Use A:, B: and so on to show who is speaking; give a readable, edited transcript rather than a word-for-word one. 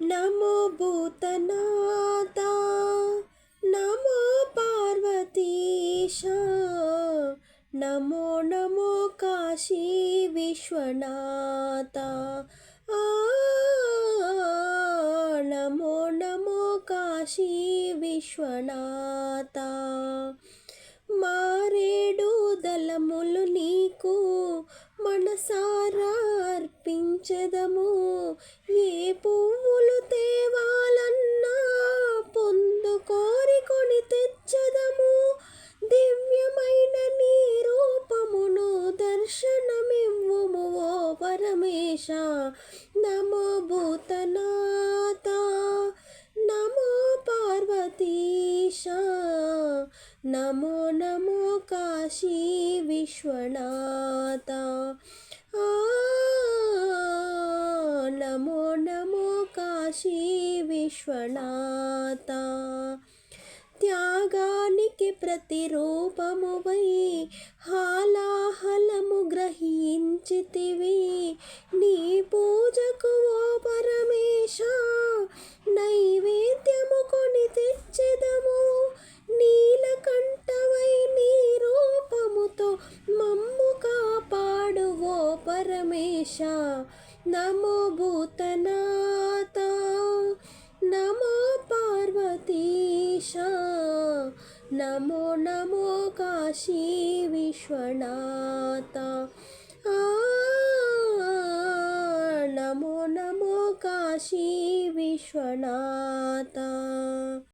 A: నమో భూతనాథ, నమో పార్వతీశ, నమో నమో కాశీ విశ్వనాథ. ఆ నమో నమో కాశీ విశ్వనాథ. మారేడు దళములు నీకు మనసారా అర్పించదము. ఏ పువ్వులు తేవాలన్నా పొందుకోరి కొని తెచ్చదము. దివ్యమైన నీ రూపమును దర్శనమివ్వుము ఓ పరమేశ. నమో భూతనాథ, నమో పార్వతీశ, నమో నమో కాశీ విశ్వనాథ. నమో నమో కాశీ విశ్వనాథ. త్యాగానికి ప్రతిరూపమువై హాలాహలము గ్రహించితివి. నీ పూజకు ఓ పరమేశ నైవేద్యము కొని తెచ్చెదము. నీలకంఠవై నీ రూపముతో మమ్ము కాపాడు ఓ పరమేశ. నమో భూతనాథ, నమో పార్వతీశ, నమో నమో కాశీ విశ్వనాథ. నమో నమో కాశీ విశ్వనాథ.